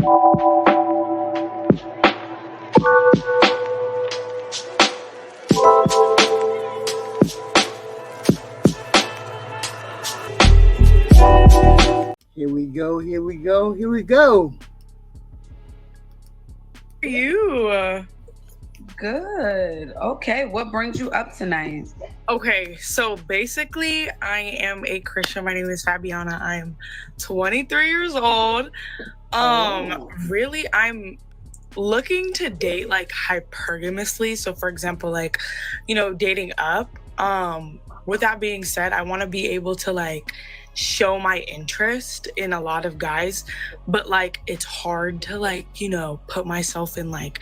Here we go, here we go, here we go. You? Good. Okay, what brings you up tonight? Okay, so basically, I am a Christian. My name is Fabiana. I am 23 years old. Really, I'm looking to date like hypergamously. So, for example, like, dating up. With that being said, I want to be able to like show my interest in a lot of guys, but like it's hard to like put myself in like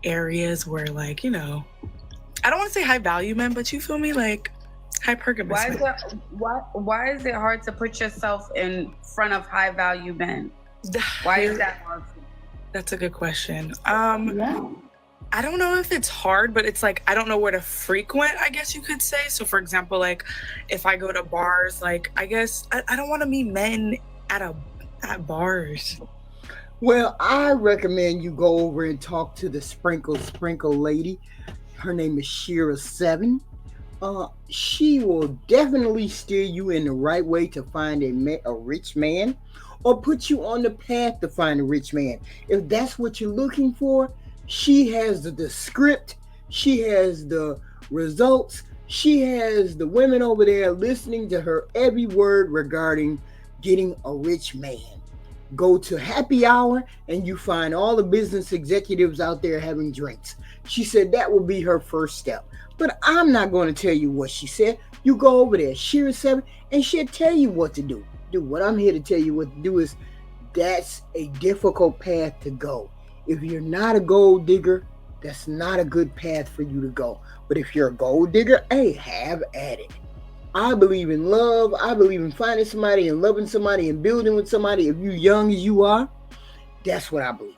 areas where like I don't want to say high value men, but you feel me, like hypergamous. Why is it hard to put yourself in front of high value men? Why is that hard? That's a good question. Yeah. I don't know if it's hard, but it's like I don't know where to frequent, I guess you could say. So for example, like if I go to bars, like I guess I don't want to meet men at bars. Well, I recommend you go over and talk to the sprinkle lady. Her name is Shira7. She will definitely steer you in the right way to find a rich man, or put you on the path to find a rich man. If that's what you're looking for, she has the script, she has the results, she has the women over there listening to her every word regarding getting a rich man. Go to happy hour and you find all the business executives out there having drinks. She said that will be her first step. But I'm not going to tell you what she said. You go over there, Shira7, and she'll tell you what to do. Dude, what I'm here to tell you what to do is that's a difficult path to go. If you're not a gold digger, that's not a good path for you to go. But if you're a gold digger, hey, have at it. I believe in love. I believe in finding somebody and loving somebody and building with somebody. If you're young as you are, that's what I believe.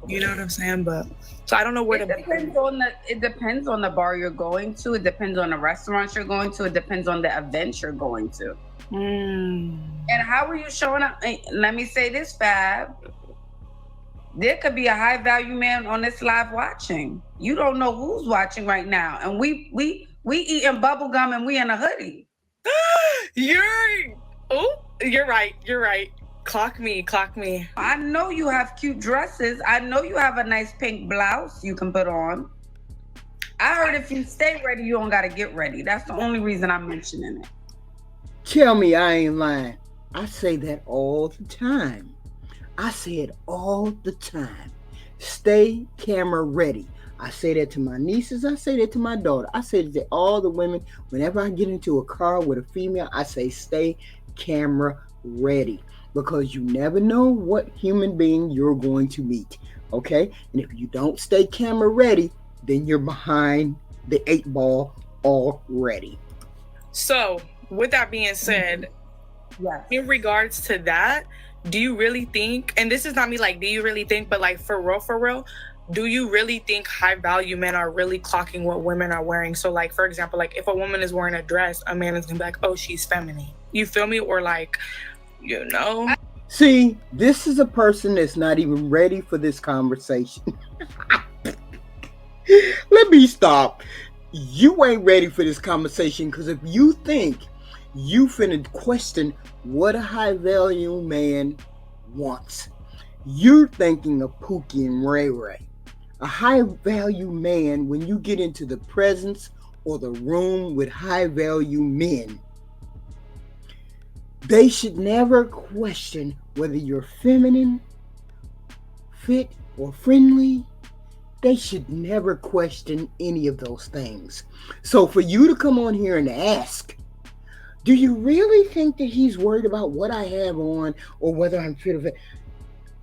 You know what I'm saying? But so I don't know where it depends on the bar you're going to. It depends on the restaurant you're going to. It depends on the event you're going to. And how are you showing up? Let me say this, Fab. There could be a high value man on this live watching. You don't know who's watching right now, and we eating bubble gum and we in a hoodie. You're right. Clock me. I know you have cute dresses. I know you have a nice pink blouse you can put on. I heard if you stay ready, you don't gotta get ready. That's the only reason I'm mentioning it. Tell me I ain't lying. I say that all the time. I say it all the time. Stay camera ready. I say that to my nieces. I say that to my daughter. I say that to all the women. Whenever I get into a car with a female, I say stay camera ready. Because you never know what human being you're going to meet. Okay? And if you don't stay camera ready, then you're behind the 8 ball already. So, with that being said, in regards to that, do you really think, and this is not me like, do you really think, but like for real, do you really think high value men are really clocking what women are wearing? So like, for example, like if a woman is wearing a dress, a man is gonna be like, oh, she's feminine. You feel me? Or like, See, this is a person that's not even ready for this conversation. Let me stop. You ain't ready for this conversation, because if you think you finna question what a high value man wants, you're thinking of Pookie and Ray Ray. A high value man, when you get into the presence or the room with high value men, they should never question whether you're feminine, fit, or friendly. They should never question any of those things. So for you to come on here and ask, do you really think that he's worried about what I have on or whether I'm fit or fit?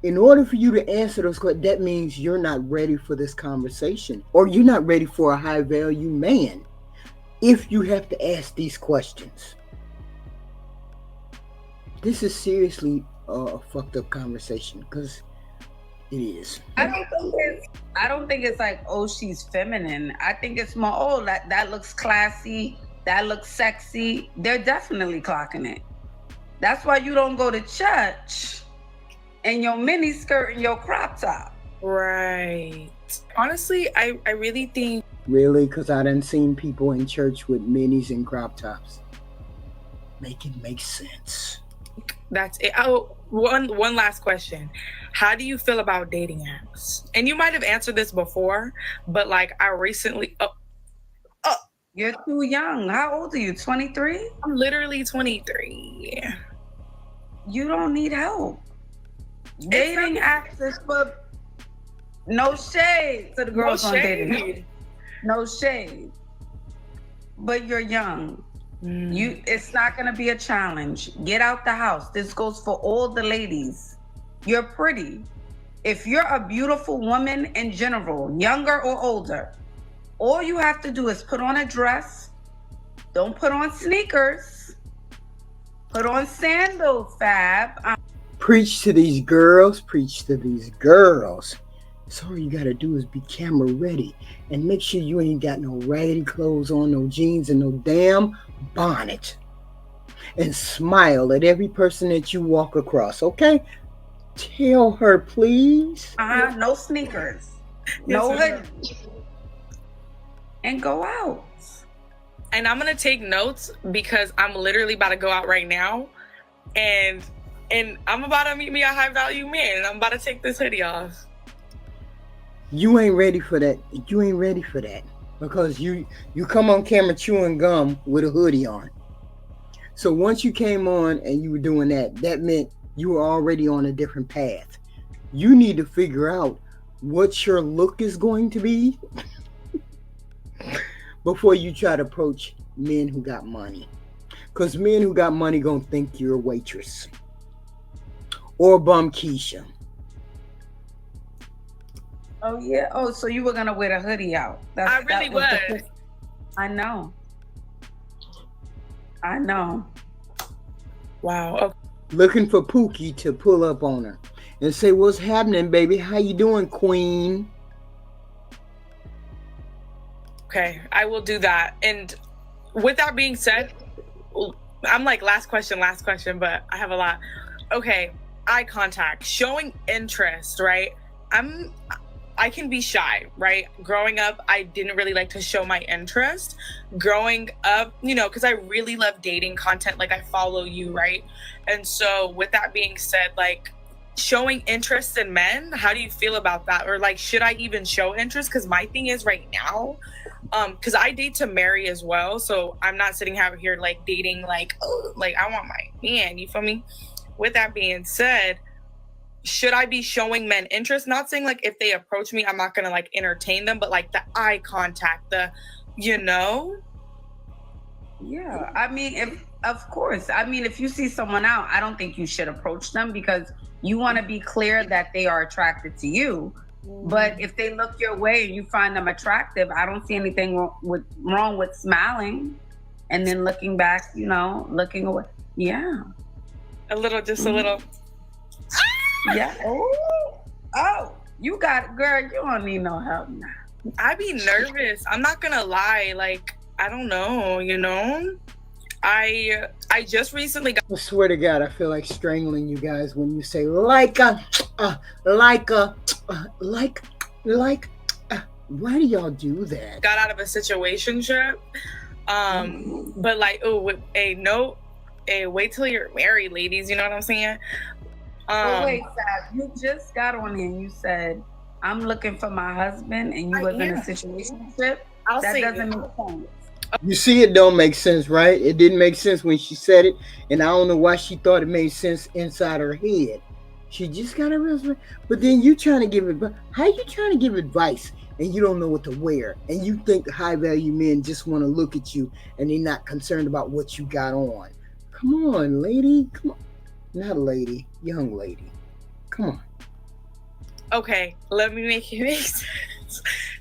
In order for you to answer those questions, that means you're not ready for this conversation, or you're not ready for a high value man if you have to ask these questions. This is seriously a fucked up conversation, because it is. I don't think it's like, oh, she's feminine. I think it's more, oh, that looks classy, that looks sexy. They're definitely clocking it. That's why you don't go to church and your mini skirt and your crop top. Right. Honestly, I really think. Really? Because I done seen people in church with minis and crop tops. Make it make sense. That's it. Oh, one last question. How do you feel about dating apps? And you might have answered this before, but like I recently. You're too young. How old are you? 23? I'm literally 23. You don't need help. Dating apps is for no shade to the girls on dating apps. No shade. But you're young. It's not gonna be a challenge. Get out the house. This goes for all the ladies. You're pretty. If you're a beautiful woman in general, younger or older, all you have to do is put on a dress. Don't put on sneakers. Put on sandals, Fab. Preach to these girls. Preach to these girls. So all you gotta do is be camera ready and make sure you ain't got no raggedy clothes on, no jeans, and no damn bonnet. And smile at every person that you walk across, okay? Tell her, please. No sneakers. No hoodie. And go out. And I'm gonna take notes because I'm literally about to go out right now, and I'm about to meet me a high value man, and I'm about to take this hoodie off. You ain't ready for that. You ain't ready for that because you come on camera chewing gum with a hoodie on. So once you came on and you were doing that, that meant you were already on a different path. You need to figure out what your look is going to be before you try to approach men who got money. Because men who got money gonna think you're a waitress or bum Keisha. Oh yeah. Oh, so you were gonna wear the hoodie out? I really was. I know. Wow. Okay. Looking for Pookie to pull up on her and say, "What's happening, baby? How you doing, queen?" Okay, I will do that. And with that being said, I'm like last question, but I have a lot. Okay, eye contact, showing interest, right? I can be shy, right? Growing up, I didn't really like to show my interest. Growing up, because I really love dating content, like I follow you, right? And so with that being said, like showing interest in men, how do you feel about that? Or like, should I even show interest? Because my thing is right now, because I date to marry as well. So I'm not sitting out here like dating, like, oh, like I want my man, you feel me? With that being said, should I be showing men interest? Not saying like if they approach me, I'm not gonna like entertain them, but like the eye contact, Yeah, I mean, if you see someone out, I don't think you should approach them because you want to be clear that they are attracted to you. But if they look your way and you find them attractive, I don't see anything wrong with smiling and then looking back, looking away. Yeah. A little. Yeah. Oh, you got it, girl. You don't need no help now. I be nervous. I'm not gonna lie. Like, I don't know, I just recently got. I swear to God, I feel like strangling you guys when you say why do y'all do that? Got out of a situationship. But like, wait till you're married, ladies. You know what I'm saying? Wait, Sab, you just got on here and you said, I'm looking for my husband and you was in a situationship. That doesn't make sense. You see, it don't make sense, right? It didn't make sense when she said it, and I don't know why she thought it made sense inside her head. She just got a real, but then you trying to give advice. How you trying to give advice and you don't know what to wear, and you think high value men just want to look at you and they're not concerned about what you got on? Come on, lady. Come on. Not lady, young lady. Come on. Okay, let me make it make sense.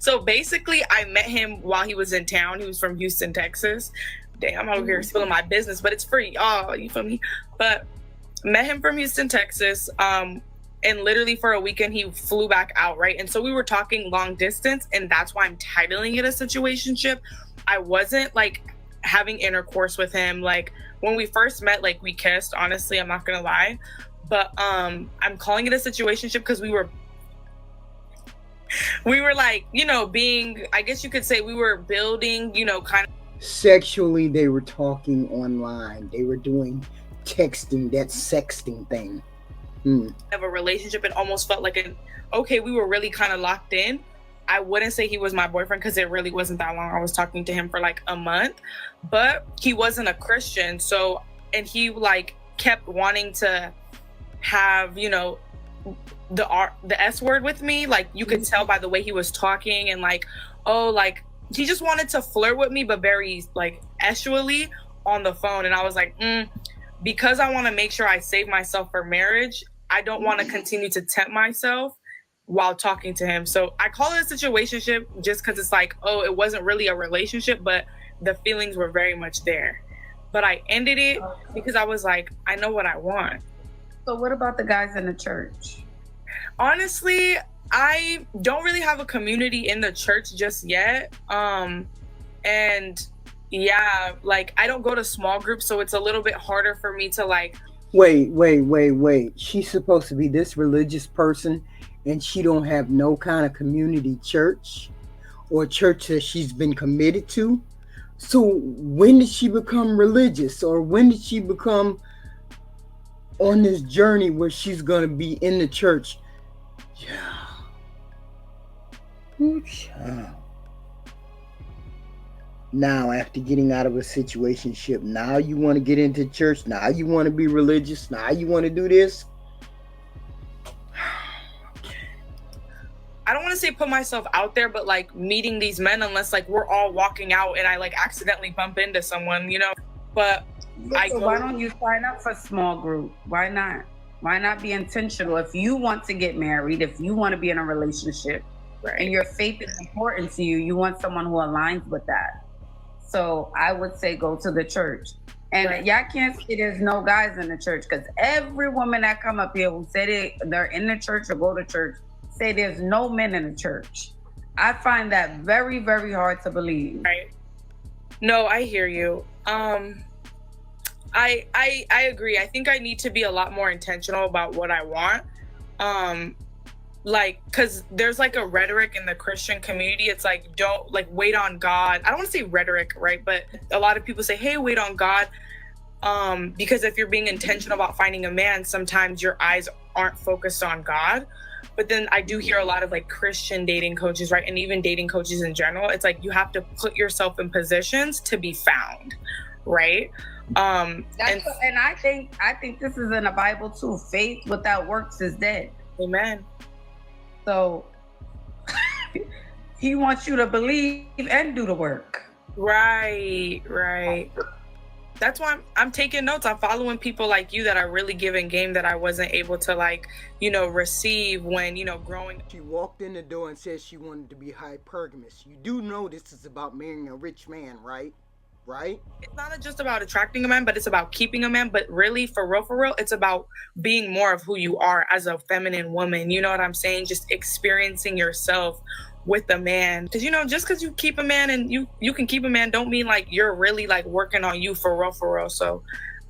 So basically, I met him while he was in town. He was from Houston, Texas. Damn, I'm over here spilling my business, but it's free. y'all. You feel me? But met him from Houston, Texas. And literally for a weekend, he flew back out, right? And so we were talking long distance, and that's why I'm titling it a situationship. I wasn't like having intercourse with him. Like when we first met, like we kissed, honestly, I'm not gonna lie. But I'm calling it a situationship because we were like, you know, being, I guess you could say we were building, you know, kind of sexually. They were talking online. They were doing texting, that sexting thing. Of a relationship. It almost felt like okay, we were really kind of locked in. I wouldn't say he was my boyfriend because it really wasn't that long. I was talking to him for like a month, but he wasn't a Christian. So, and he like kept wanting to have, you know, the S word with me. Like you could tell by the way he was talking, and like, oh, like he just wanted to flirt with me, but very like sexually on the phone. And I was like, because I want to make sure I save myself for marriage, I don't want to continue to tempt myself while talking to him. So I call it a situationship just because it's like, oh, it wasn't really a relationship, but the feelings were very much there. But I ended it because I was like, I know what I want. So what about the guys in the church? Honestly, I don't really have a community in the church just yet. And yeah, like I don't go to small groups, so it's a little bit harder for me to like. Wait. She's supposed to be this religious person and she don't have no kind of community church or church that she's been committed to. So when did she become religious, or when did she become on this journey where she's going to be in the church? Yeah. Good child. Now, after getting out of a situationship, now you want to get into church. Now you want to be religious. Now you want to do this. I don't want to say put myself out there, but like meeting these men, unless like we're all walking out and I like accidentally bump into someone, you know. But why don't you sign up for a small group? Why not? Why not be intentional? If you want to get married, if you want to be in a relationship, right, and your faith is important to you, you want someone who aligns with that. So I would say go to the church. And right, y'all can't say there's no guys in the church, because every woman that come up here who say they're in the church or go to church say there's no men in the church. I find that very, very hard to believe. Right. No, I hear you. I agree. I think I need to be a lot more intentional about what I want. Like, cause there's like a rhetoric in the Christian community. It's like, don't like wait on God. I don't want to say rhetoric, right? But a lot of people say, hey, wait on God. Because if you're being intentional about finding a man, sometimes your eyes aren't focused on God. But then I do hear a lot of like Christian dating coaches, right? And even dating coaches in general. It's like, you have to put yourself in positions to be found, right? And I think this is in the Bible too. Faith without works is dead. Amen. So he wants you to believe and do the work. Right. That's why I'm taking notes. I'm following people like you that are really giving game that I wasn't able to like, you know, receive when, you know, growing. She walked in the door and said she wanted to be hypergamous. You do know this is about marrying a rich man, right? Right? It's not just about attracting a man, but it's about keeping a man. But really, for real, it's about being more of who you are as a feminine woman. You know what I'm saying? Just experiencing yourself with a man. Because, you know, just because you keep a man and you can keep a man don't mean like you're really like working on you for real. So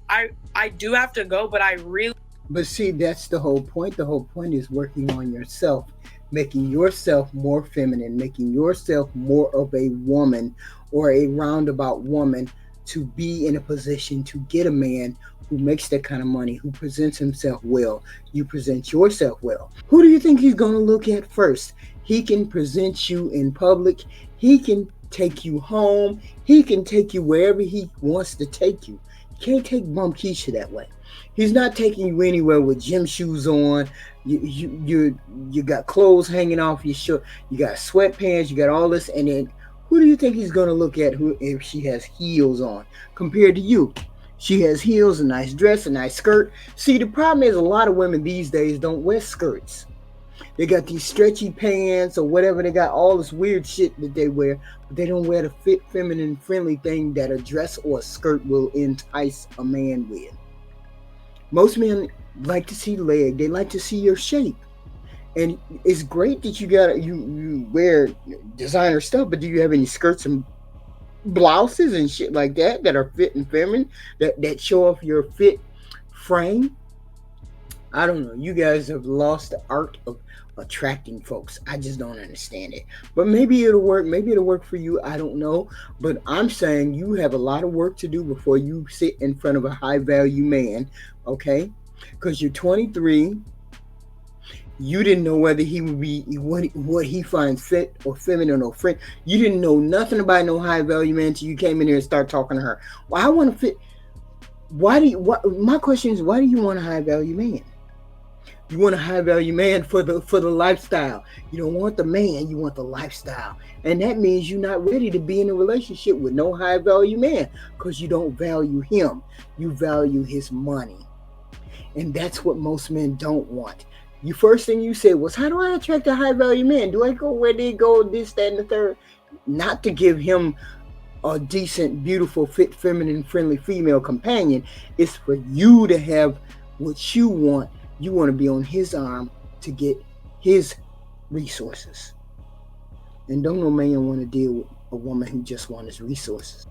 I do have to go, but I really. But see, that's the whole point. The whole point is working on yourself, making yourself more feminine, making yourself more of a woman or a roundabout woman to be in a position to get a man who makes that kind of money, who presents himself well. You present yourself well. Who do you think he's going to look at first? He can present you in public. He can take you home. He can take you wherever he wants to take you. You can't take Bum Keisha that way. He's not taking you anywhere with gym shoes on. You got clothes hanging off your shirt. You got sweatpants. You got all this, and then who do you think he's going to look at if she has heels on compared to you? She has heels, a nice dress, a nice skirt. See, the problem is a lot of women these days don't wear skirts. They got these stretchy pants or whatever. They got all this weird shit that they wear, but they don't wear the fit, feminine, friendly thing that a dress or a skirt will entice a man with. Most men like to see leg. They like to see your shape. And it's great that you wear designer stuff, but do you have any skirts and blouses and shit like that are fit and feminine, that show off your fit frame. I don't know. You guys have lost the art of attracting folks. I just don't understand it. But maybe it'll work. Maybe it'll work for you. I don't know. But I'm saying you have a lot of work to do before you sit in front of a high value man. Okay? Because you're 23. You didn't know whether he would be what he finds fit or feminine or friend. You didn't know nothing about no high value man until you came in here and start talking to her. Well, I want to fit. Why do you? What? My question is, why do you want a high value man? You want a high value man for the lifestyle. You don't want the man, you want the lifestyle. And that means you're not ready to be in a relationship with no high value man because you don't value him. You value his money. And that's what most men don't want. You first thing you said was, how do I attract a high value man? Do I go where they go, this, that, and the third? Not to give him a decent, beautiful, fit, feminine, friendly female companion. It's for you to have what you want. You want to be on his arm to get his resources. And don't no man want to deal with a woman who just wants his resources.